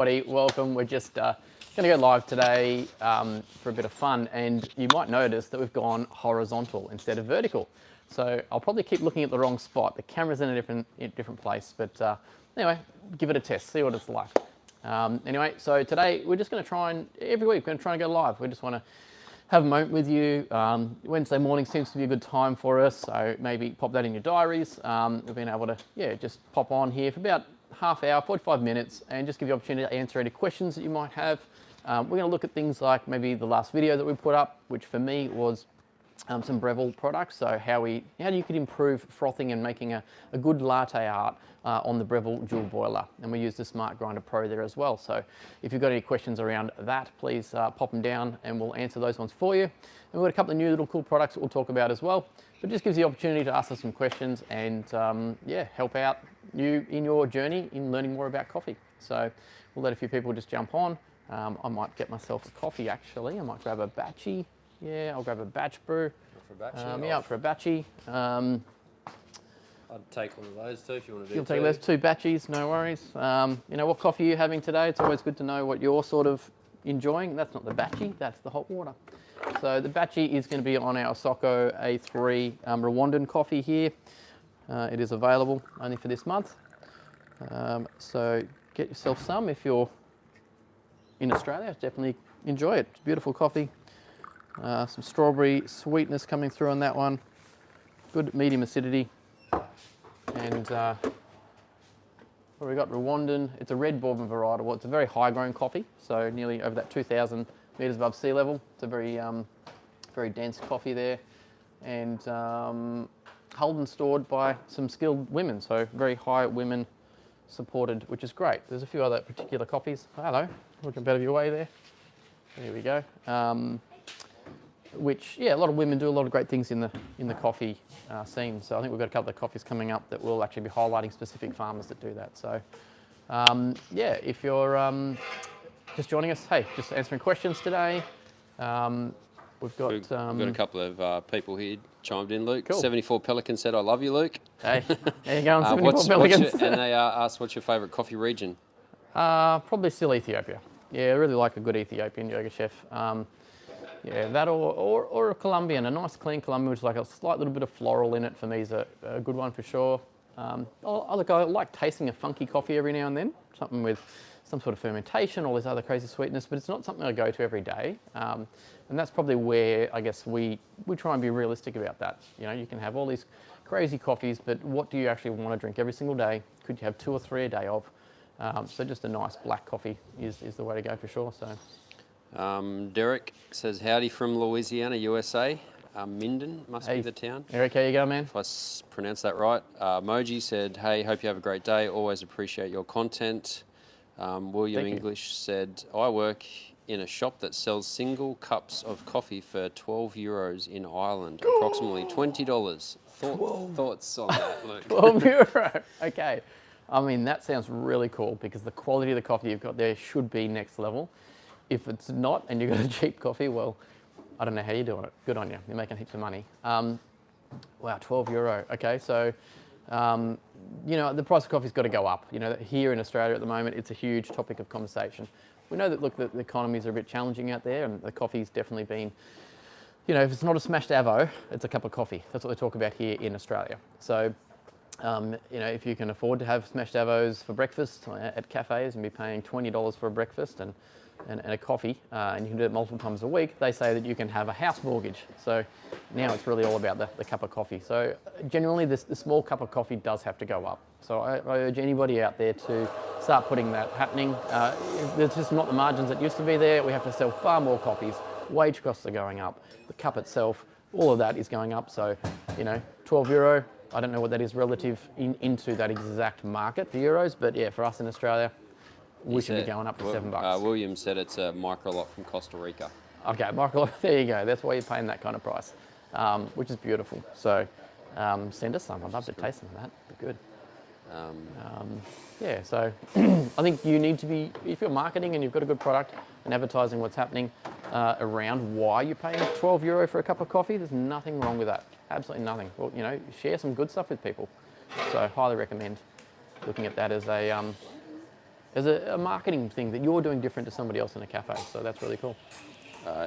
Everybody, welcome. We're just going to go live today for a bit of fun, and you might notice that we've gone horizontal instead of vertical. So I'll probably keep looking at the wrong spot. The camera's in a different place, but anyway, give it a test, see what it's like. Anyway, so today we're just going to try and, every week we're going to try and go live. We just want to have a moment with you. Wednesday morning seems to be a good time for us, so maybe pop that in your diaries. We've been able to, just pop on here for about half hour, 45 minutes, and just give you the opportunity to answer any questions that you might have. We're going to look at things like maybe the last video that we put up, which for me was some Breville products. So how you could improve frothing and making a good latte art on the Breville dual boiler. And we use the Smart Grinder Pro there as well. So if you've got any questions around that, please pop them down and we'll answer those ones for you. And we've got a couple of new little cool products that we'll talk about as well. But it just gives you the opportunity to ask us some questions and help out you in your journey in learning more about coffee. So we'll let a few people just jump on. I might get myself a coffee actually. I might grab a batchy. Yeah, I'll grab a batch brew. Up for a batchy. I'd take one of those too if you want to do. You'll take those two batchies, no worries. What coffee are you having today? It's always good to know what you're sort of enjoying. That's not the batchy, that's the hot water. So the batchy is going to be on our Socko A3 Rwandan coffee here. It is available only for this month. So get yourself some if you're in Australia. Definitely enjoy it. It's beautiful coffee. Some strawberry sweetness coming through on that one. Good medium acidity. And what we got? Rwandan. It's a red bourbon varietal. It's a very high grown coffee, so nearly over that 2,000 meters above sea level. It's a very, very dense coffee there, and hulled and stored by some skilled women, so very high women supported, which is great. There's a few other particular coffees. Hello, looking better of your way there. There we go. Which, a lot of women do a lot of great things in the coffee scene. So I think we've got a couple of coffees coming up that will actually be highlighting specific farmers that do that. So if you're just joining us, hey, just answering questions today. We've got a couple of people here chimed in, Luke. Cool. 74 Pelican said, I love you, Luke. Hey, there you go, 74 Pelicans. And they asked, what's your favourite coffee region? Probably still Ethiopia. Yeah, I really like a good Ethiopian yoga chef. That or a Colombian, a nice clean Colombian, which is like a slight little bit of floral in it for me is a good one for sure. I like tasting a funky coffee every now and then, something with some sort of fermentation, all this other crazy sweetness, but it's not something I go to every day. And that's probably where I guess we try and be realistic about that. You can have all these crazy coffees, but what do you actually want to drink every single day? Could you have 2 or 3 a day of? So just a nice black coffee is the way to go for sure. So. Derek says, howdy from Louisiana, USA. Minden must be the town. Eric, how you go, man? If I pronounced that right. Moji said, hey, hope you have a great day. Always appreciate your content. William English said, I work in a shop that sells single cups of coffee for 12 euros in Ireland, approximately $20. Thoughts on that, Luke? 12 euro, okay. I mean, that sounds really cool because the quality of the coffee you've got there should be next level. If it's not and you've got a cheap coffee, well, I don't know how you're doing it. Good on you. You're making heaps of money. Wow, 12 euro. Okay, so, the price of coffee's got to go up. Here in Australia at the moment, it's a huge topic of conversation. We know that, look, the economies are a bit challenging out there and the coffee's definitely been, if it's not a smashed avo, it's a cup of coffee. That's what they talk about here in Australia. So, if you can afford to have smashed avos for breakfast at cafes and be paying $20 for a breakfast and a coffee, and you can do it multiple times a week, they say that you can have a house mortgage. So now it's really all about the cup of coffee. So genuinely, the small cup of coffee does have to go up. So I urge anybody out there to start putting that happening. There's just not the margins that used to be there. We have to sell far more coffees. Wage costs are going up. The cup itself, all of that is going up. So, 12 euro, I don't know what that is relative into that exact market for euros, but yeah, for us in Australia, we should be going up to $7. William said it's a micro lot from Costa Rica. Okay, micro lot, there you go. That's why you're paying that kind of price, which is beautiful. So send us some. I'd love to taste some of that. It'd be good. So I think you need to be, if you're marketing and you've got a good product and advertising what's happening around why you're paying 12 euro for a cup of coffee, there's nothing wrong with that. Absolutely nothing. Well, share some good stuff with people. So highly recommend looking at that as a as a marketing thing that you're doing different to somebody else in a cafe. So that's really cool.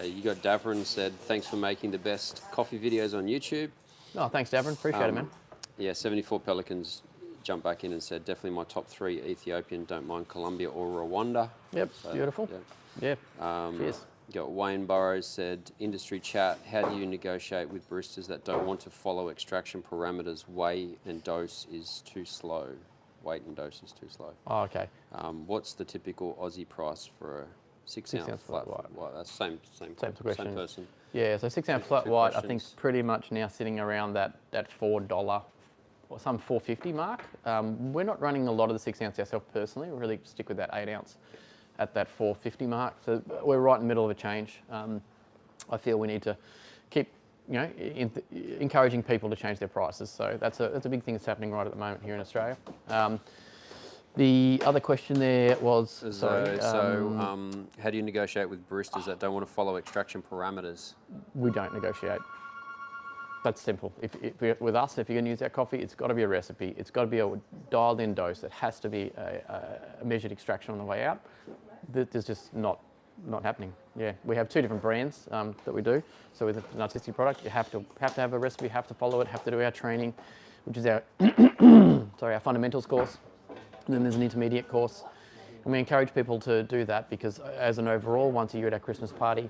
You got Davron said, thanks for making the best coffee videos on YouTube. Oh, thanks, Davron. Appreciate it, man. Yeah, 74 Pelicans jumped back in and said, definitely my top 3, Ethiopian, don't mind Colombia or Rwanda. Yep, So, beautiful. Yeah. Cheers. You got Wayne Burrows said, industry chat, how do you negotiate with baristas that don't want to follow extraction parameters? Weight and dose is too slow. Oh, okay. What's the typical Aussie price for a 6-ounce flat white? That's same person. Yeah, so 6-ounce flat white, questions. I think pretty much now sitting around that $4 or some $4.50 mark. We're not running a lot of the 6-ounce ourselves personally. We really stick with that 8-ounce at that $4.50 mark. So we're right in the middle of a change. I feel we need to keep, encouraging people to change their prices. So that's a big thing that's happening right at the moment here in Australia. The other question there was, how do you negotiate with baristas that don't want to follow extraction parameters? We don't negotiate. That's simple. With us, if you're going to use our coffee, it's got to be a recipe. It's got to be a dialed-in dose. It has to be a measured extraction on the way out. There's just not happening. Yeah, we have 2 different brands that we do. So with an artistic product, you have to have a recipe, have to follow it, have to do our training, which is our our fundamentals course. And then there's an intermediate course. And we encourage people to do that because as an overall, once a year at our Christmas party,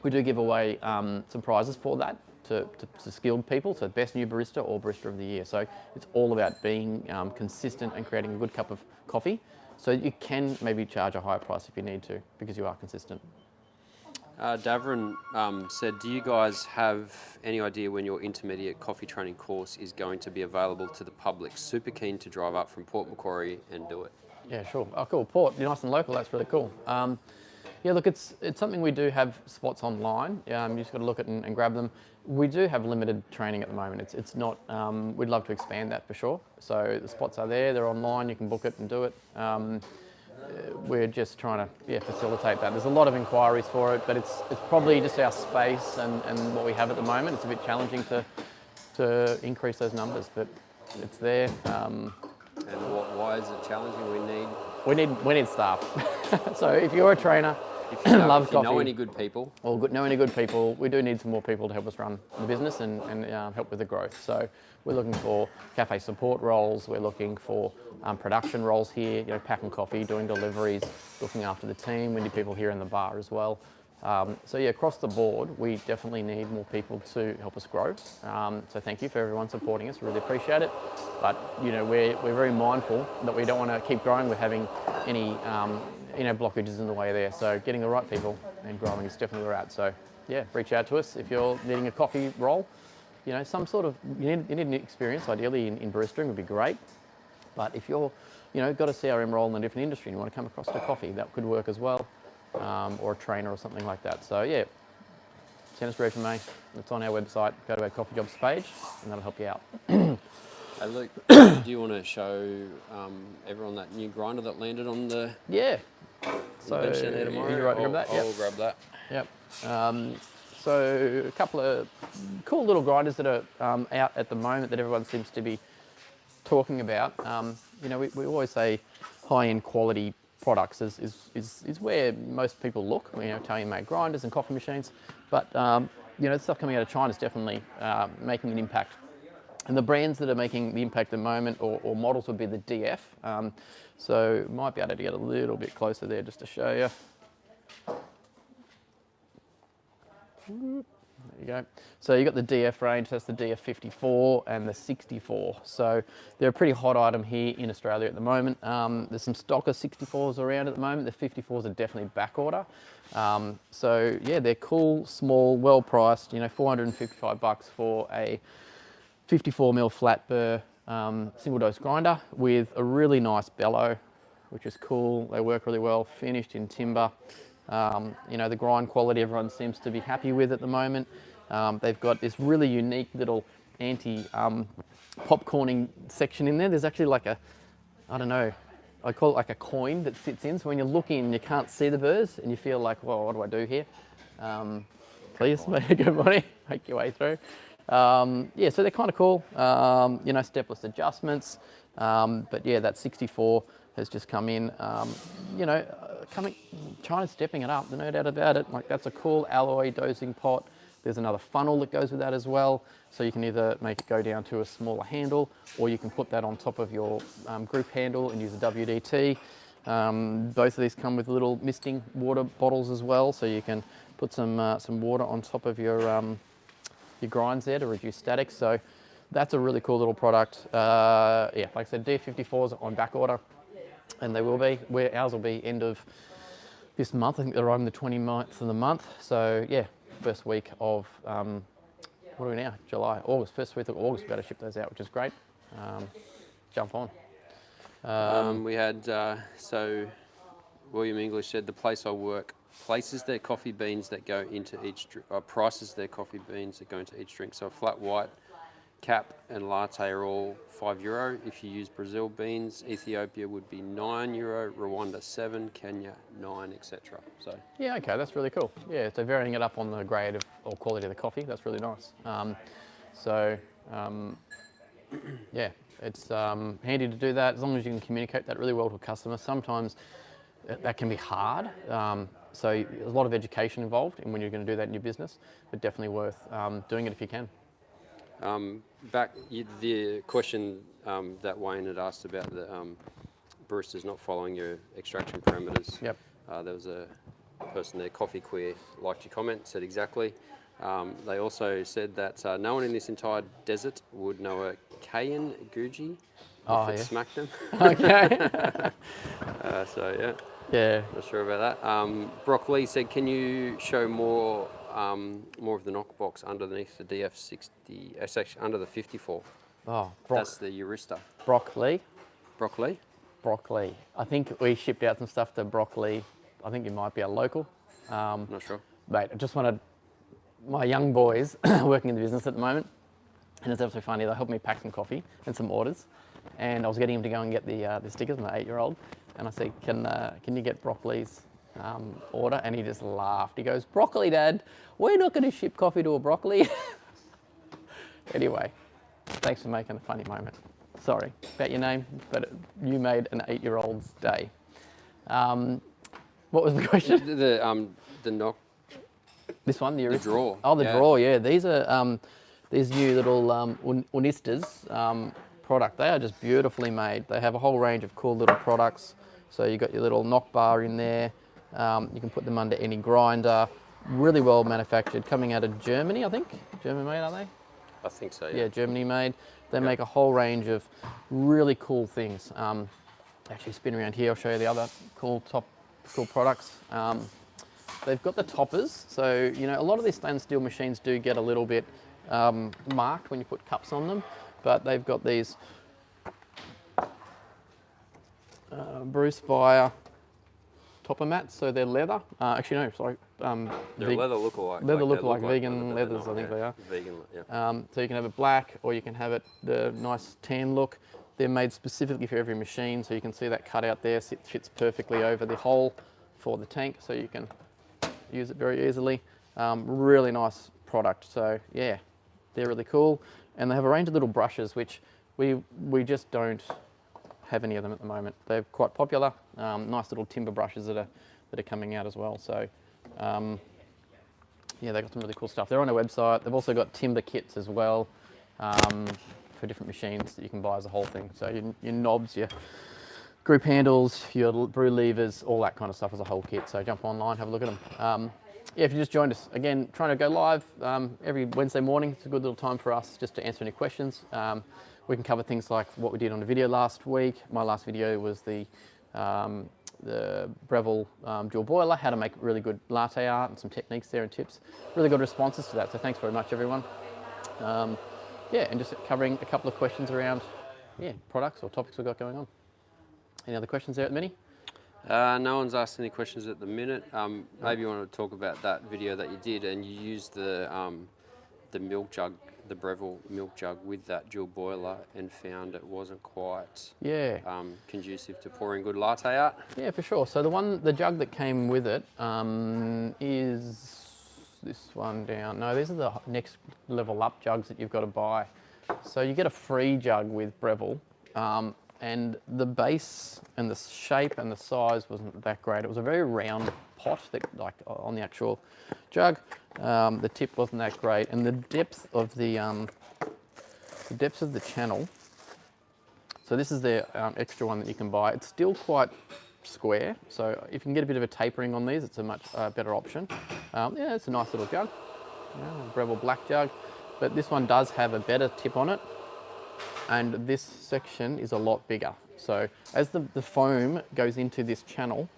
we do give away some prizes for that to skilled people, so best new barista or barista of the year. So it's all about being consistent and creating a good cup of coffee. So you can maybe charge a higher price if you need to because you are consistent. Davron said, do you guys have any idea when your intermediate coffee training course is going to be available to the public? Super keen to drive up from Port Macquarie and do it. Yeah, sure. Oh, cool. Port, you're nice and local. That's really cool. Yeah, look, it's something we do have spots online. You just got to look at and grab them. We do have limited training at the moment. It's not. We'd love to expand that for sure. So the spots are there. They're online. You can book it and do it. We're just trying to facilitate that. There's a lot of inquiries for it, but it's probably just our space and what we have at the moment. It's a bit challenging to increase those numbers, but it's there. And why is it challenging? We need staff. So if you're a trainer, if you love coffee, know any good people, know any good people, we do need some more people to help us run the business and help with the growth. So we're looking for cafe support roles. We're looking for production roles here, packing coffee, doing deliveries, looking after the team. We need people here in the bar as well. So yeah, across the board, we definitely need more people to help us grow. So thank you for everyone supporting us. Really appreciate it. But we're very mindful that we don't want to keep growing with having any blockages in the way there. So getting the right people and growing is definitely where we're at. So yeah, reach out to us if you're needing a coffee role. Some sort of you need an experience. Ideally in baristering would be great. But if you're got a CRM role in a different industry and you want to come across to coffee, that could work as well. Or a trainer or something like that. So yeah, send us a resume. It's on our website. Go to our coffee jobs page and that'll help you out. Hey Luke, do you want to show everyone that new grinder that landed on the bench down there tomorrow? You're right to grab that? I'll grab that. Yep. So a couple of cool little grinders that are out at the moment that everyone seems to be talking about. We always say high-end quality products is where most people look. Italian-made grinders and coffee machines, but the stuff coming out of China is definitely making an impact. And the brands that are making the impact at the moment, or models, would be the DF. So might be able to get a little bit closer there just to show you. There you go. So you got the DF range, that's the DF54 and the 64. So they're a pretty hot item here in Australia at the moment. There's some stocker 64s around at the moment. The 54s are definitely back order. So yeah, they're cool, small, well priced. $455 for a 54mm flat burr single dose grinder with a really nice bellow, which is cool. They work really well, finished in timber. The grind quality everyone seems to be happy with at the moment. They've got this really unique little anti-popcorning section in there. There's actually like I call it like a coin that sits in. So when you look in, you can't see the burrs and you feel like, well, what do I do here? Please make a good money, make your way through. So they're kind of cool. Stepless adjustments. But yeah, that 64 has just come in. You know, China's stepping it up, no doubt about it. Like, that's a cool alloy dosing pot. There's another funnel that goes with that as well. So you can either make it go down to a smaller handle, or you can put that on top of your group handle and use a WDT. Both of these come with little misting water bottles as well, so you can put some water on top of your grinds there to reduce static. So that's a really cool little product. Yeah, like I said, D54s are on back order, and they will be. Ours will be end of this month. I think they're on the 29th of the month. So yeah, first week of, what are we now? July, August. First week of August, we've got to ship those out, which is great. Jump on. We had, so William English said, the place I work places their coffee beans that go into each, prices their coffee beans that go into each drink. So a flat white, cap and latte are all €5. If you use Brazil beans, Ethiopia would be €9, Rwanda 7, Kenya 9, etc. So yeah, okay, that's really cool. Yeah, so varying it up on the grade of, or quality of the coffee, that's really nice. Yeah, it's handy to do that as long as you can communicate that really well to a customer. Sometimes that can be hard, so there's a lot of education involved in when you're going to do that in your business, but definitely worth doing it if you can. The question that Wayne had asked about the baristas not following your extraction parameters. Yep. There was a person there, Coffee Queer, liked your comment, said exactly. They also said that no one in this entire desert would know a Cayenne Guji if it smacked them. Okay. So yeah. Yeah. Not sure about that. Brock Lee said, can you show more of the knockbox underneath the DF60? It's actually under the 54. Oh, that's the Barista. Broccoli. Broccoli? Broccoli. I think we shipped out some stuff to Broccoli. I think it might be a local. Not sure. Mate, I just wanted my young boys working in the business at the moment, and it's absolutely funny. They helped me pack some coffee and some orders, and I was getting him to go and get the stickers, my 8-year-old, and I said, can you get Broccoli's order? And he just laughed. He goes, broccoli, Dad? We're not going to ship coffee to a Broccoli. Anyway, thanks for making a funny moment. Sorry about your name, but you made an 8-year-old's day. What was the question? The knock. This one, the drawer. Oh, the drawer. Yeah, these are these new little Unistas product. They are just beautifully made. They have a whole range of cool little products. So you got your little knock bar in there. You can put them under any grinder. Really well manufactured, coming out of Germany, I think. German made, aren't they? I think so. Yeah. Yeah, Germany made. They make a whole range of really cool things. Actually, spin around here. I'll show you the other cool products. They've got the toppers. So you know, a lot of these stainless steel machines do get a little bit marked when you put cups on them, but they've got these Bruce Fire topper mats, so they're leather. Actually, no, sorry. They're leather look-alike. Leather look-alike, vegan leathers, I think they are. Vegan, yeah. So you can have it black, or you can have it the nice tan look. They're made specifically for every machine, so you can see that cut out there fits perfectly over the hole for the tank, so you can use it very easily. Really nice product. So yeah, they're really cool, and they have a range of little brushes, which we just don't have any of them at the moment. They're quite popular. Nice little timber brushes that are coming out as well. So yeah, they've got some really cool stuff. They're on their website. They've also got timber kits as well for different machines that you can buy as a whole thing. So your knobs, your group handles, your brew levers, all that kind of stuff as a whole kit. So jump online, have a look at them. Yeah, if you just joined us, again, trying to go live every Wednesday morning. It's a good little time for us just to answer any questions. We can cover things like what we did on the video last week. My last video was the Breville dual boiler, how to make really good latte art, and some techniques there and tips. Really good responses to that, so thanks very much, everyone. Yeah, and just covering a couple of questions around products or topics we've got going on. Any other questions there at the mini? No one's asked any questions at the minute. Maybe you want to talk about that video that you did, and you used the milk jug, the Breville milk jug with that dual boiler, and found it wasn't quite conducive to pouring good latte art. Yeah, for sure. So the jug that came with it is this one down. No, these are the next level up jugs that you've got to buy. So you get a free jug with Breville, and the base and the shape and the size wasn't that great. It was a very round pot, that, like on the actual jug. The tip wasn't that great, and the depth of the channel. So this is the extra one that you can buy. It's still quite square, so if you can get a bit of a tapering on these, it's a much better option. Yeah, it's a nice little jug, a Breville black jug, but this one does have a better tip on it, and this section is a lot bigger. So as the foam goes into this channel,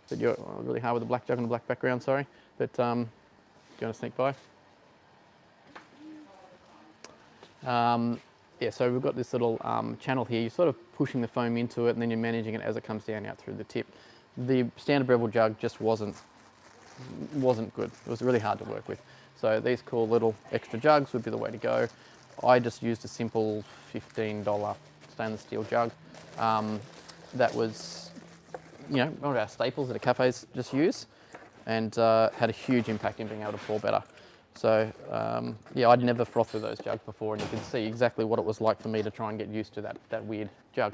that you're really hard with the black jug on the black background, sorry, but do you want to sneak by? Yeah, so we've got this little channel here. You're sort of pushing the foam into it, and then you're managing it as it comes down out through the tip. The standard Breville jug just wasn't good. It was really hard to work with. So these cool little extra jugs would be the way to go. I just used a simple $15 stainless steel jug. That was, you know, one of our staples that the cafes just use, and had a huge impact in being able to pour better. So yeah, I'd never frothed through those jugs before, and you can see exactly what it was like for me to try and get used to that weird jug.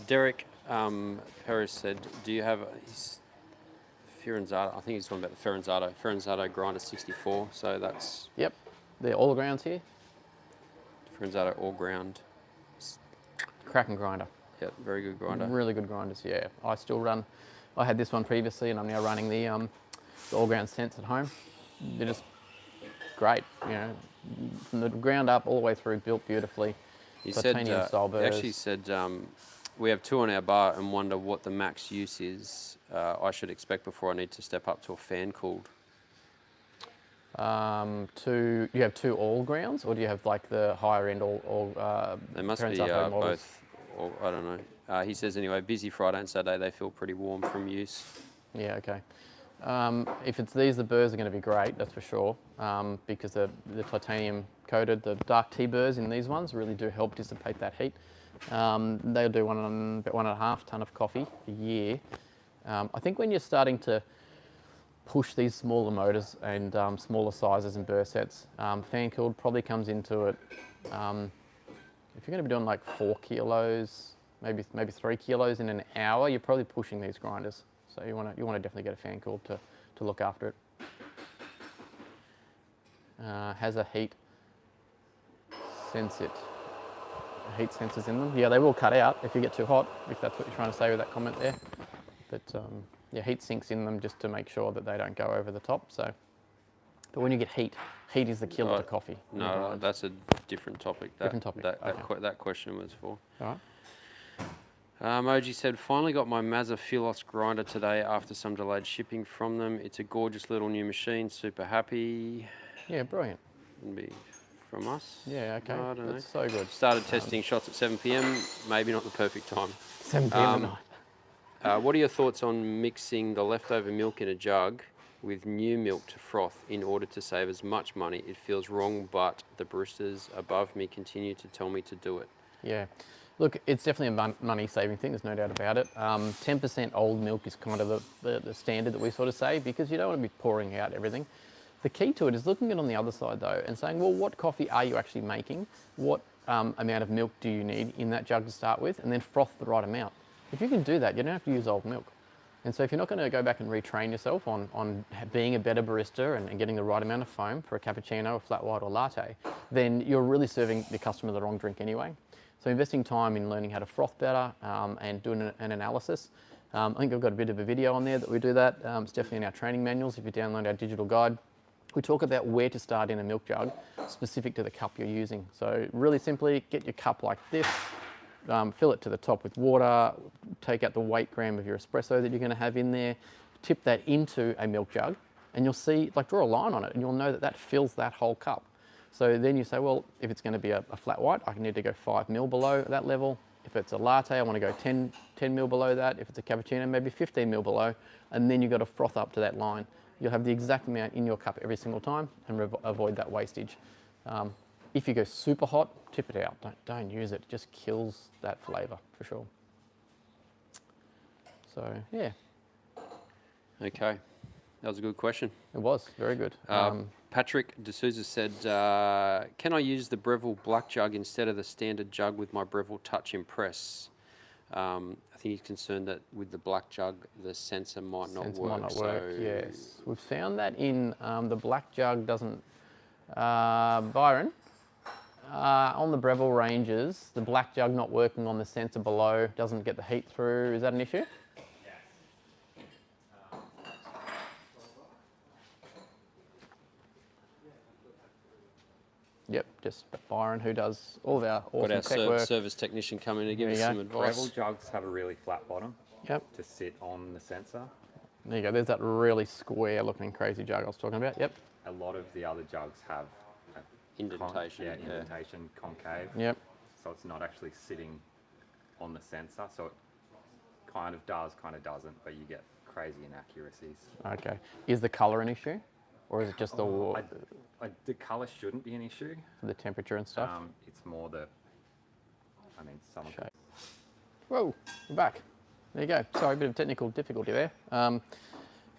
Derek Perez said, do you have Firenzato? I think he's talking about the Firenzato grinder 64, so that's... Yep, they're all grounds here. Firenzato all ground. Cracking grinder. Yeah, very good grinder. Really good grinders, yeah. I had this one previously, and I'm now running the all ground scents at home. They're just great, you know, from the ground up all the way through, built beautifully. He said, style he burrs. actually said, we have 2 on our bar and wonder what the max use is I should expect before I need to step up to a fan cooled. You have 2 all grounds, or do you have like the higher end all They must be both, or, I don't know. He says anyway, busy Friday and Saturday, they feel pretty warm from use. Yeah, okay. If it's these, the burrs are going to be great, that's for sure, because the titanium coated, the dark tea burrs in these ones really do help dissipate that heat. They'll do about 1.5 ton of coffee a year. I think when you're starting to push these smaller motors and smaller sizes and burr sets, fan cooled probably comes into it. If you're going to be doing like 4 kilos, maybe 3 kilos in an hour, you're probably pushing these grinders. So you want to definitely get a fan cooled to look after it. Has a heat sensor. Heat sensors in them. Yeah, they will cut out if you get too hot, if that's what you're trying to say with that comment there. But yeah, heat sinks in them just to make sure that they don't go over the top. So, but when you get heat is the killer to coffee. No, that's a different topic. Different topic. That question was for. All right. Moji said, finally got my Mazza Philos grinder today after some delayed shipping from them. It's a gorgeous little new machine. Super happy. Yeah, brilliant. It'll be from us. Yeah, okay. I don't know. That's so good. Started testing shots at 7 p.m. Maybe not the perfect time. 7 p.m. at night. What are your thoughts on mixing the leftover milk in a jug with new milk to froth in order to save as much money? It feels wrong, but the baristas above me continue to tell me to do it. Yeah. Look, it's definitely a money-saving thing, there's no doubt about it. 10% old milk is kind of the standard that we sort of say, because you don't want to be pouring out everything. The key to it is looking at it on the other side though and saying, well, what coffee are you actually making? What amount of milk do you need in that jug to start with? And then froth the right amount. If you can do that, you don't have to use old milk. And so if you're not going to go back and retrain yourself on being a better barista and getting the right amount of foam for a cappuccino, a flat white or latte, then you're really serving the customer the wrong drink anyway. So investing time in learning how to froth better and doing an analysis. I think I've got a bit of a video on there that we do that. It's definitely in our training manuals if you download our digital guide. We talk about where to start in a milk jug specific to the cup you're using. So really simply, get your cup like this, fill it to the top with water, take out the weight gram of your espresso that you're going to have in there, tip that into a milk jug, and you'll see, like draw a line on it, and you'll know that that fills that whole cup. So then you say, well, if it's going to be a flat white, I need to go 5 mil below that level. If it's a latte, I want to go 10 mil below that. If it's a cappuccino, maybe 15 mil below, and then you've got to froth up to that line. You'll have the exact amount in your cup every single time and avoid that wastage. If you go super hot, tip it out. Don't use it. It just kills that flavour for sure. So yeah. Okay. That was a good question. It was very good. Patrick D'Souza said, can I use the Breville black jug instead of the standard jug with my Breville Touch Impress? I think he's concerned that with the black jug, the sensor might not work. Might not work, yes. We've found that in the black jug doesn't, Byron, on the Breville ranges, the black jug not working on the sensor below doesn't get the heat through. Is that an issue? Yep, just Byron, who does all of our awesome Got tech our work. service technician come in to give us some advice. Breville jugs have a really flat bottom. Yep. To sit on the sensor. There you go. There's that really square looking crazy jug I was talking about. Yep. A lot of the other jugs have a Indentation. indentation, concave. Yep. So it's not actually sitting on the sensor. So it kind of does, kind of doesn't, but you get crazy inaccuracies. Okay. Is the colour an issue, or is it just The colour shouldn't be an issue. the temperature and stuff? It's more the, some of Shape. Whoa, we're back. There you go. Sorry, a bit of technical difficulty there. If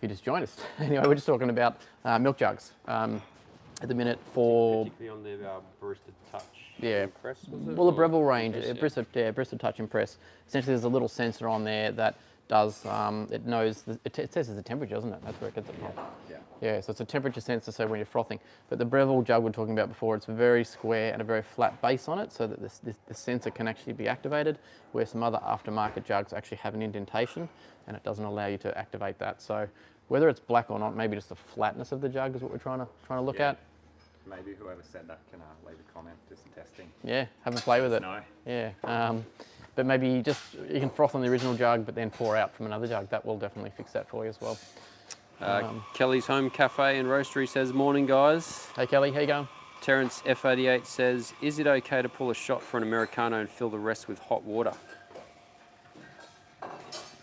you just joined us. Anyway, we're just talking about milk jugs at the minute for... Particularly on the Barista Touch Yeah. Impress, was it? Well, the Breville range, Impress, Barista Touch Impress. Essentially, there's a little sensor on there that does, it knows, it says it's the temperature, doesn't it? That's where it gets it from. Yeah. Yeah, so it's a temperature sensor, so when you're frothing. But the Breville jug we were talking about before, it's very square and a very flat base on it, so that the sensor can actually be activated, where some other aftermarket jugs actually have an indentation, and it doesn't allow you to activate that. So whether it's black or not, maybe just the flatness of the jug is what we're trying to look at. Maybe whoever said that can leave a comment, just testing. Yeah, have a play with it. No. Yeah, but maybe you can froth on the original jug, but then pour out from another jug. That will definitely fix that for you as well. Kelly's Home Cafe and Roastery says, morning guys. Hey Kelly, how you going? Terence F88 says, is it okay to pull a shot for an Americano and fill the rest with hot water?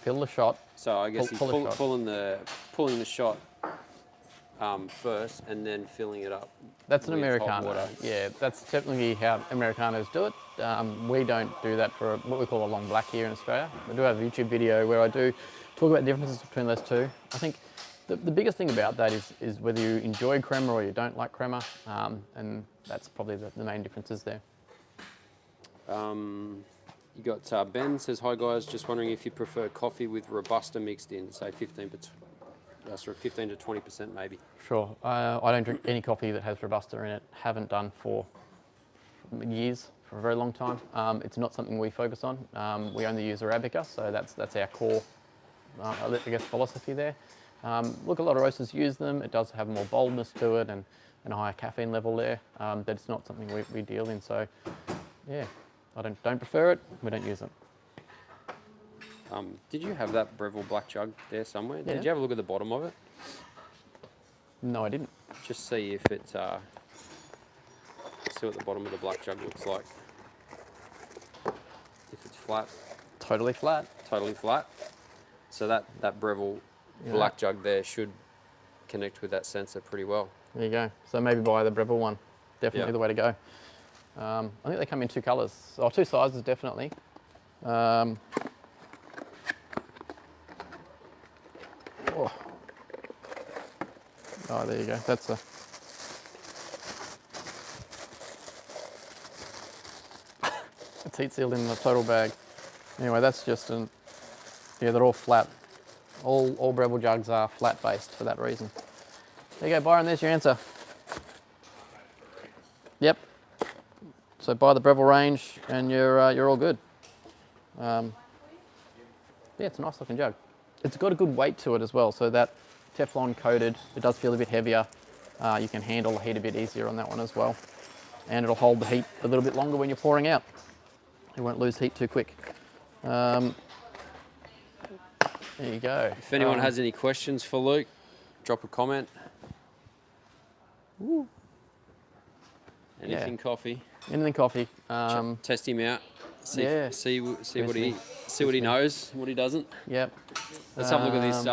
Fill the shot. So I guess Pull a shot. pulling the shot first and then filling it up. That's an with hot Americano. water. Yeah, that's typically how Americanos do it. We don't do that for what we call a long black here in Australia. I do have a YouTube video where I do talk about the differences between those two. I think the biggest thing about that is whether you enjoy crema or you don't like crema, and that's probably the main differences there. You got Ben says, hi guys, just wondering if you prefer coffee with Robusta mixed in, say 15 to 20% maybe. Sure. I don't drink any coffee that has Robusta in it. Haven't done for years, for a very long time. It's not something we focus on. We only use Arabica, so that's our core, I guess, philosophy there. Look, a lot of roasters use them. It does have more boldness to it and a higher caffeine level there, but it's not something we deal in. So, yeah, I don't prefer it. We don't use it. Did you have that Breville black jug there somewhere? Yeah. Did you have a look at the bottom of it? No, I didn't. Just see if it's, see what the bottom of the black jug looks like. If it's flat. Totally flat. Totally flat. So that Breville black jug there should connect with that sensor pretty well. There you go. So maybe buy the Breville one. Definitely the way to go. I think they come in two colours, or two sizes definitely. Oh, there you go. That's it's heat sealed in the total bag. Anyway, that's just they're all flat. All Breville jugs are flat based for that reason. There you go, Byron, there's your answer. Yep. So buy the Breville range and you're all good. Yeah, it's a nice looking jug. It's got a good weight to it as well, so that Teflon coated, it does feel a bit heavier. You can handle the heat a bit easier on that one as well. And it'll hold the heat a little bit longer when you're pouring out. You won't lose heat too quick. There you go. If anyone has any questions for Luke, drop a comment. Ooh. Anything coffee. Anything coffee. Test him out. See what he knows, what he doesn't. Yep. Let's have a look at this.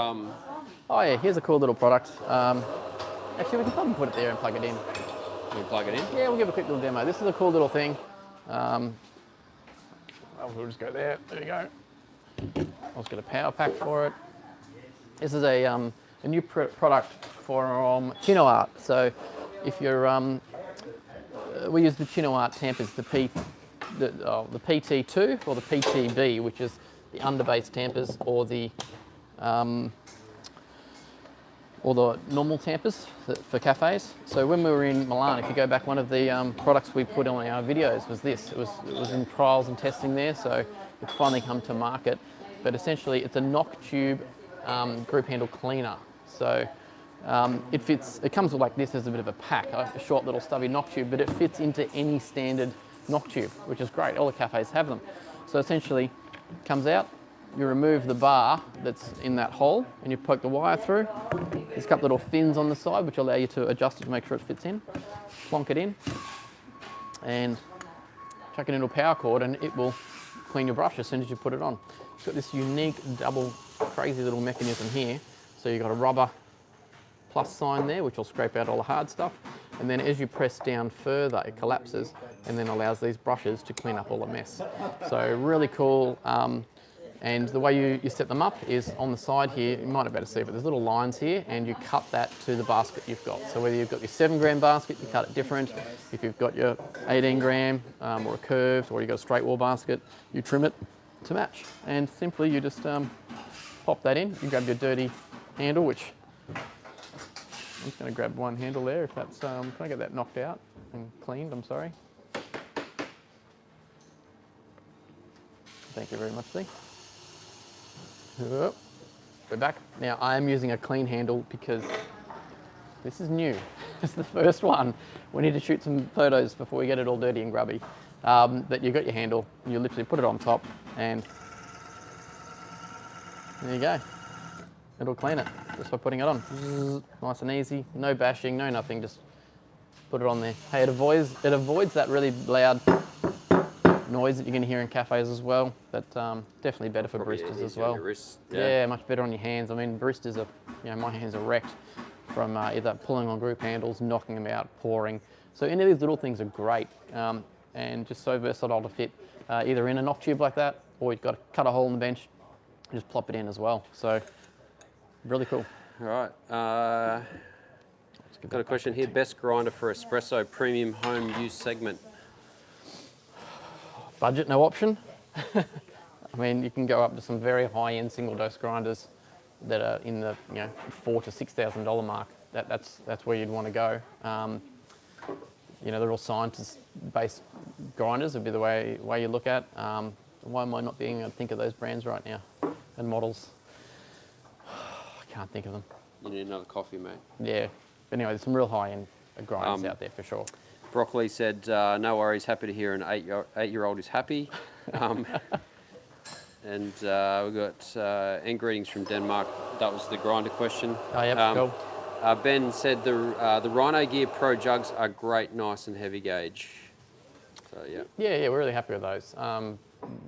Oh yeah, here's a cool little product. Actually, we can probably put it there and plug it in. Can we plug it in? Yeah, we'll give a quick little demo. This is a cool little thing. We'll just go there. There you go. I'll just get a power pack for it. This is a a new product from Chino Art. So if you're, we use the Chino Art tampers, the PT2 or the PTB, which is the underbase tampers, or the normal tampers for cafes. So when we were in Milan, if you go back, one of the products we put on our videos was this. It was in trials and testing there, so it's finally come to market. But essentially, it's a knock tube group handle cleaner. So it fits. It comes with like this as a bit of a pack, a short little stubby knock tube, but it fits into any standard knock tube, which is great. All the cafes have them. So essentially, it comes out. You remove the bar that's in that hole and you poke the wire through. There's a couple little fins on the side which allow you to adjust it to make sure it fits in. Plonk it in and chuck it into a power cord and it will clean your brush as soon as you put it on. It's got this unique double crazy little mechanism here. So you've got a rubber plus sign there which will scrape out all the hard stuff. And then as you press down further, it collapses and then allows these brushes to clean up all the mess. So really cool. And the way you set them up is on the side here, you might not be able to see, but there's little lines here and you cut that to the basket you've got. So whether you've got your 7 gram basket, you cut it different. If you've got your 18 gram or a curved, or you've got a straight wall basket, you trim it to match. And simply you just pop that in. You grab your dirty handle, which I'm just going to grab one handle there if that's, can I get that knocked out and cleaned, I'm sorry. Thank you very much, Lee. We're back. Now I am using a clean handle because this is new. It's the first one. We need to shoot some photos before we get it all dirty and grubby. But you've got your handle, you literally put it on top and there you go. It'll clean it just by putting it on. Nice and easy, no bashing, no nothing, just put it on there. Hey, it avoids that really loud noise that you're going to hear in cafes as well, but definitely better for baristas as well. Yeah, much better on your hands. I mean, baristas are, my hands are wrecked from either pulling on group handles, knocking them out, pouring. So any of these little things are great and just so versatile to fit either in a knock tube like that, or you've got to cut a hole in the bench and just plop it in as well. So really cool. All right. Got a question here. Best grinder for espresso premium home use segment? Budget, no option. I mean, you can go up to some very high-end single-dose grinders that are in the $4,000 to $6,000 mark. That's where you'd want to go. They're all science-based grinders would be the way you look at. Why am I not being able to think of those brands right now and models? I can't think of them. You need another coffee, mate. Yeah. But anyway, there's some real high-end grinders out there for sure. Broccoli said, no worries, happy to hear an eight-year-old is happy. And we got and greetings from Denmark. That was the grinder question. Oh, yep, cool. Ben said the Rhino Gear Pro jugs are great, nice and heavy gauge. So, yeah. Yeah, we're really happy with those.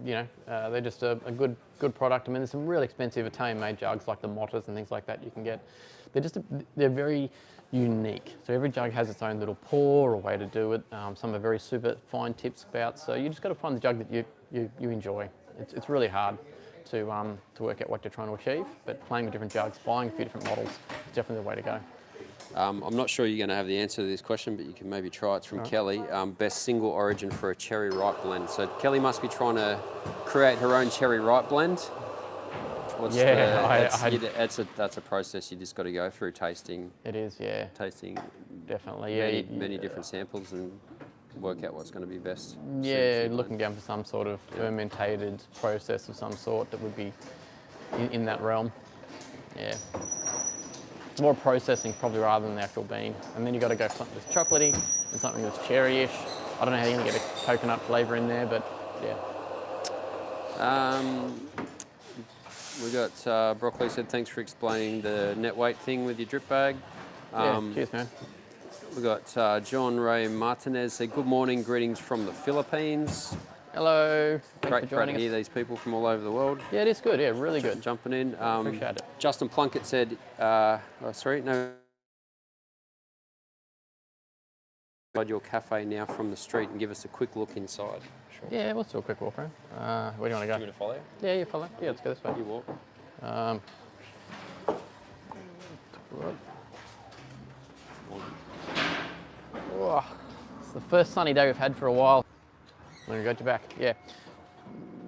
They're just a good product. I mean, there's some really expensive Italian-made jugs like the Mottas and things like that you can get. They're very unique. So every jug has its own little pour or way to do it. Some are very super fine tip spouts. So you just got to find the jug that you enjoy. It's really hard to work out what you're trying to achieve, but playing with different jugs, buying a few different models is definitely the way to go. I'm not sure you're going to have the answer to this question, but you can maybe try. It's from Kelly. Best single origin for a cherry ripe blend. So Kelly must be trying to create her own cherry ripe blend. That's a process you just got to go through, tasting. It is, yeah. Tasting. Definitely, many different samples and work out what's going to be best. Yeah, looking down for some sort of fermentated process of some sort that would be in that realm. Yeah. It's more processing probably rather than the actual bean. And then you've got to go for something that's chocolatey and something that's cherry-ish. I don't know how you're going to get a coconut flavour in there, but yeah. We got Broccoli said, thanks for explaining the net weight thing with your drip bag. Cheers, man. We got John Ray Martinez said, good morning, greetings from the Philippines. Hello. Great to hear these people from all over the world. Yeah, it is good. Yeah, really good. Jumping in. Appreciate it. Justin Plunkett said, your cafe now from the street and give us a quick look inside. Sure. Yeah, let's do a quick walk around. Where do you want to go? Do you want me to follow you? Yeah, you follow. Yeah, let's go this way. You walk. Oh, it's the first sunny day we've had for a while. I'm gonna got you back. Yeah.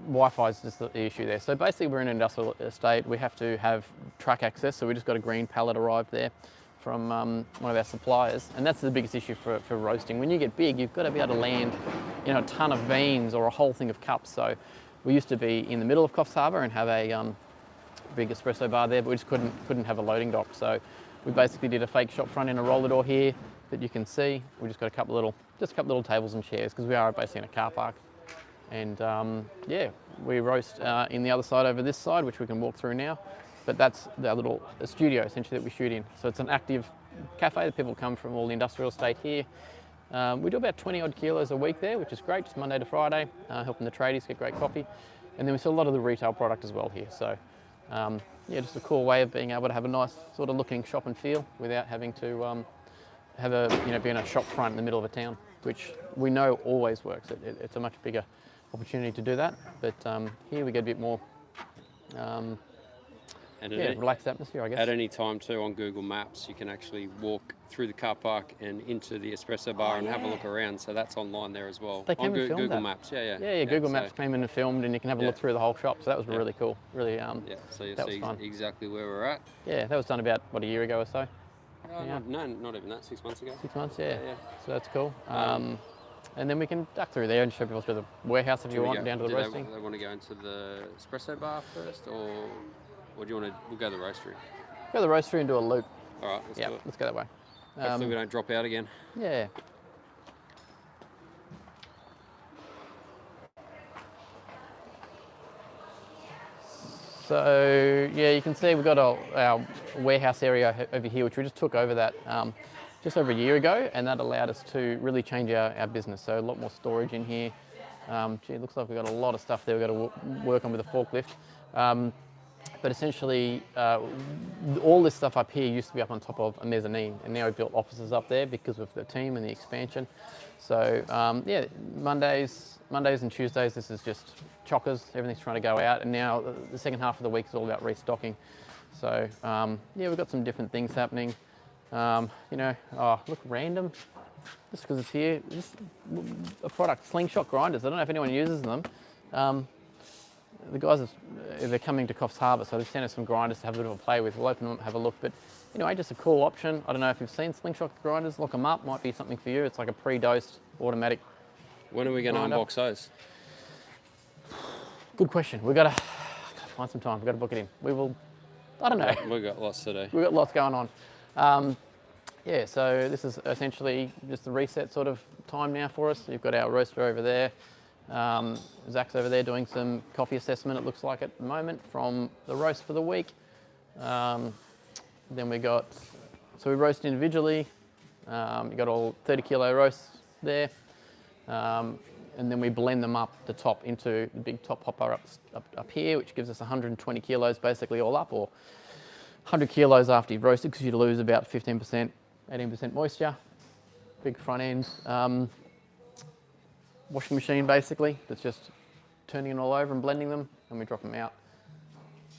Wi-Fi is just the issue there. So basically we're in an industrial estate. We have to have truck access. So we just got a green pallet arrived there from one of our suppliers. And that's the biggest issue for roasting. When you get big, you've got to be able to land, you know, a ton of beans or a whole thing of cups. So we used to be in the middle of Coffs Harbour and have a big espresso bar there, but we just couldn't have a loading dock. So we basically did a fake shop front in a roller door here that you can see. We just got a couple little tables and chairs because we are basically in a car park. And yeah, we roast in the other side over this side, which we can walk through now. But that's the little studio essentially that we shoot in. So it's an active cafe that people come from all the industrial estate here. We do about 20 odd kilos a week there, which is great, just Monday to Friday, helping the tradies get great coffee. And then we sell a lot of the retail product as well here. So yeah, just a cool way of being able to have a nice sort of looking shop and feel without having to have be in a shop front in the middle of a town, which we know always works. It's a much bigger opportunity to do that, but here we get a bit more relaxed atmosphere, I guess. At any time too, on Google Maps, you can actually walk through the car park and into the espresso bar and have a look around. So that's online there as well. They came on and filmed Google that. Maps, yeah. Google Maps came in and filmed, and you can have a look through the whole shop. So that was really cool. Really, so you that see was fun. exactly where we're at. Yeah, that was done about a year ago or so. No, not even that. 6 months ago. 6 months, yeah. So that's cool. And then we can duck through there and show people through the warehouse if you want, down to the roasting. They want to go into the espresso bar first, or do you want to? We'll go to the roastery. Go to the roastery and do a loop. All right, let's do it. Let's go that way. Hopefully we don't drop out again. Yeah. So yeah, you can see we've got our warehouse area over here, which we just took over that just over a year ago, and that allowed us to really change our business. So a lot more storage in here. It looks like we've got a lot of stuff there we've got to work on with the forklift. But essentially, all this stuff up here used to be up on top of a mezzanine, and now we've built offices up there because of the team and the expansion. So yeah, Mondays and Tuesdays, this is just chockers. Everything's trying to go out, and now the second half of the week is all about restocking. So yeah, we've got some different things happening. Look, random. Just because it's here, just a product, slingshot grinders. I don't know if anyone uses them. The guys, they're coming to Coffs Harbour, so they've sent us some grinders to have a bit of a play with. We'll open them up, have a look. But anyway, just a cool option. I don't know if you've seen slingshot grinders. Look them up. Might be something for you. It's like a pre-dosed automatic. When are we going to unbox those? Good question. We've got to find some time. We've got to book it in. We will. I don't know. We've got lots to do. We've got lots going on. Yeah, so this is essentially just the reset sort of time now for us. You've got our roaster over there. Zach's over there doing some coffee assessment, it looks like at the moment, from the roast for the week. Then we roast individually. You got all 30 kilo roasts there. And then we blend them up the top into the big top hopper up here, which gives us 120 kilos basically all up, or 100 kilos after you've roasted, because you lose about 15%, 18% moisture. Big front end. Washing machine basically, that's just turning it all over and blending them, and we drop them out.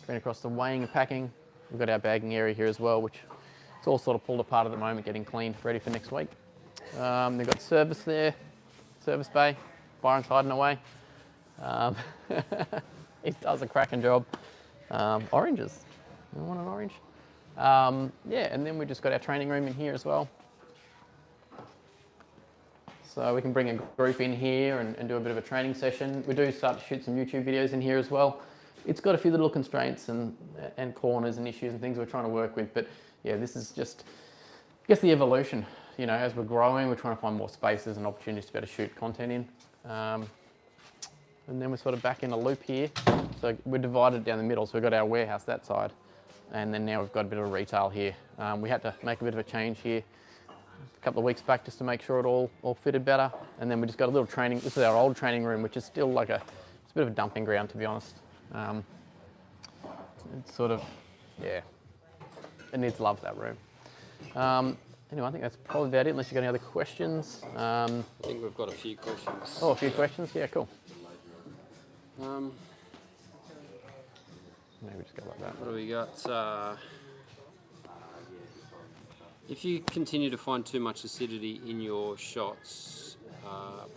Straight across the weighing and packing. We've got our bagging area here as well, which it's all sort of pulled apart at the moment, getting cleaned, ready for next week. They've got service there, service bay. Byron's hiding away. He does a cracking job. Oranges, you want an orange? Yeah, and then we just got our training room in here as well. So we can bring a group in here and do a bit of a training session. We do start to shoot some YouTube videos in here as well. It's got a few little constraints and corners and issues and things we're trying to work with. But yeah, this is just, I guess, the evolution. You know, as we're growing, we're trying to find more spaces and opportunities to be able to shoot content in. And then we're sort of back in a loop here. So we're divided down the middle. So we've got our warehouse that side. And then now we've got a bit of retail here. We had to make a bit of a change here a couple of weeks back just to make sure it all fitted better. And then we just got a little training. This is our old training room, which is still like it's a bit of a dumping ground, to be honest. It's sort of, yeah, it needs love, that room. Anyway, I think that's probably about it, unless you've got any other questions. I think we've got a few questions. Oh, a few questions? Yeah, cool. Maybe just go like that. What do we got? If you continue to find too much acidity in your shots,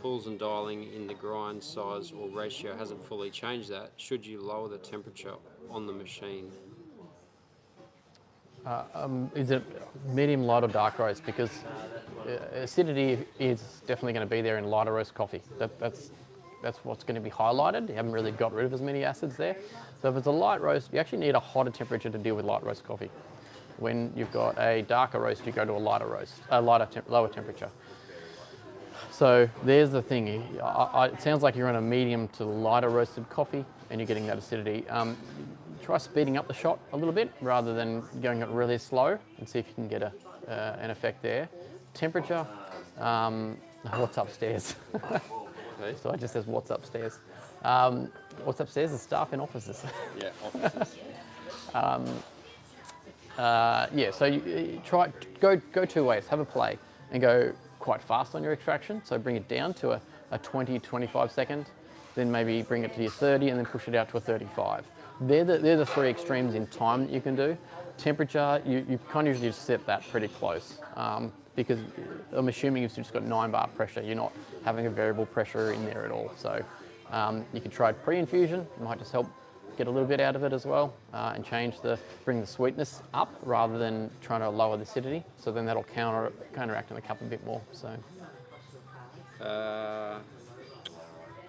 pulls and dialing in the grind size or ratio hasn't fully changed that, should you lower the temperature on the machine? Is it medium, light or dark roast? Because acidity is definitely going to be there in lighter roast coffee. That's what's going to be highlighted. You haven't really got rid of as many acids there. So if it's a light roast, you actually need a hotter temperature to deal with light roast coffee. When you've got a darker roast, you go to a lighter roast, lower temperature. So there's the thing. It sounds like you're on a medium to lighter roasted coffee and you're getting that acidity. Try speeding up the shot a little bit rather than going it really slow and see if you can get an effect there. Temperature, what's upstairs? Okay. So it just says what's upstairs. What's upstairs is staff in offices. Yeah, offices. Yeah, so you go two ways. Have a play and go quite fast on your extraction. So bring it down to a 20, 25 second, then maybe bring it to your 30 and then push it out to a 35. They're the three extremes in time that you can do. Temperature, you kind of usually just set that pretty close because I'm assuming you've just got 9 bar pressure. You're not having a variable pressure in there at all. So you could try pre-infusion. It might just help get a little bit out of it as well and bring the sweetness up rather than trying to lower the acidity. So then that'll counteract in the cup a bit more. So.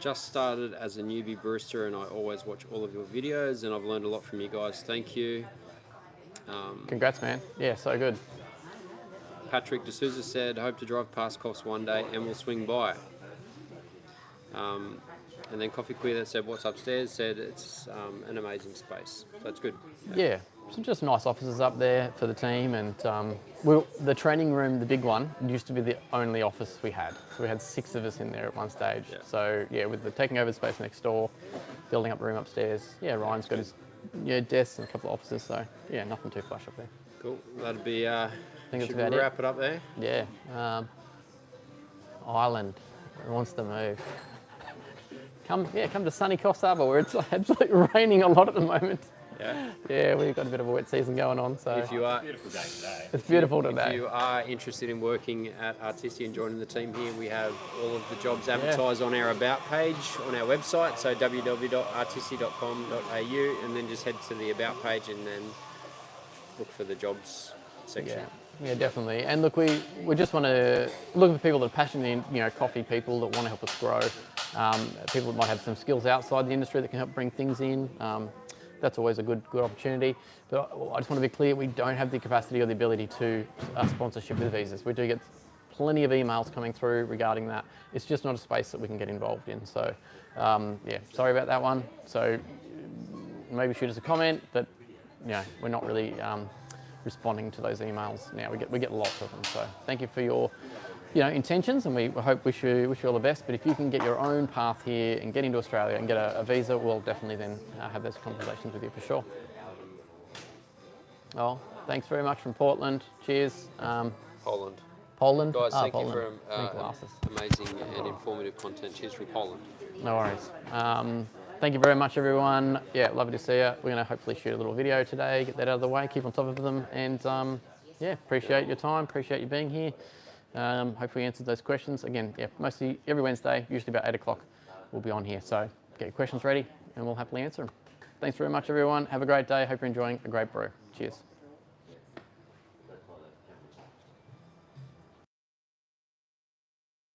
Just started as a newbie barista and I always watch all of your videos and I've learned a lot from you guys. Thank you. Congrats, man. Yeah, so good. Patrick D'Souza said, hope to drive past Coffs one day and we'll swing by. And then Coffee Queer that said, what's upstairs, said it's an amazing space. So that's good. Yeah, some just nice offices up there for the team. And the training room, the big one, used to be the only office we had. So we had 6 of us in there at one stage. Yeah. So yeah, with the taking over space next door, building up a room upstairs. Yeah, Ryan's got his desk and a couple of offices. So yeah, nothing too flash up there. Cool. That'd be, should we wrap it up there? Yeah. Ireland wants to move. Come to sunny Coffs Harbour where it's absolutely raining a lot at the moment. Yeah. Yeah, we've got a bit of a wet season going on. So if you are, Beautiful day today. It's beautiful today. If you are interested in working at Artisti and joining the team here, we have all of the jobs advertised on our About page on our website, so www.artisti.com.au, and then just head to the About page and then look for the jobs section. Yeah, definitely. And look, we just want to look for people that are passionate in coffee, people that want to help us grow, people that might have some skills outside the industry that can help bring things in. That's always a good opportunity. But I just want to be clear, we don't have the capacity or the ability to sponsorship with visas. We do get plenty of emails coming through regarding that. It's just not a space that we can get involved in. So yeah, sorry about that one. So maybe shoot us a comment, but we're not really responding to those emails now. We get lots of them. So thank you for your intentions, and we wish you all the best. But if you can get your own path here and get into Australia and get a visa, we'll definitely then have those conversations with you for sure. Oh, thanks very much from Portland. Cheers. Poland. Poland? Guys, thank Poland. you for amazing and informative content. Cheers from Poland. No worries. Thank you very much, everyone. Yeah, lovely to see you. We're going to hopefully shoot a little video today, get that out of the way, keep on top of them. And yeah, appreciate your time, appreciate you being here. Hopefully we answered those questions. Again, yeah, mostly every Wednesday, usually about 8 o'clock, we'll be on here. So get your questions ready and we'll happily answer them. Thanks very much, everyone. Have a great day. Hope you're enjoying a great brew. Cheers.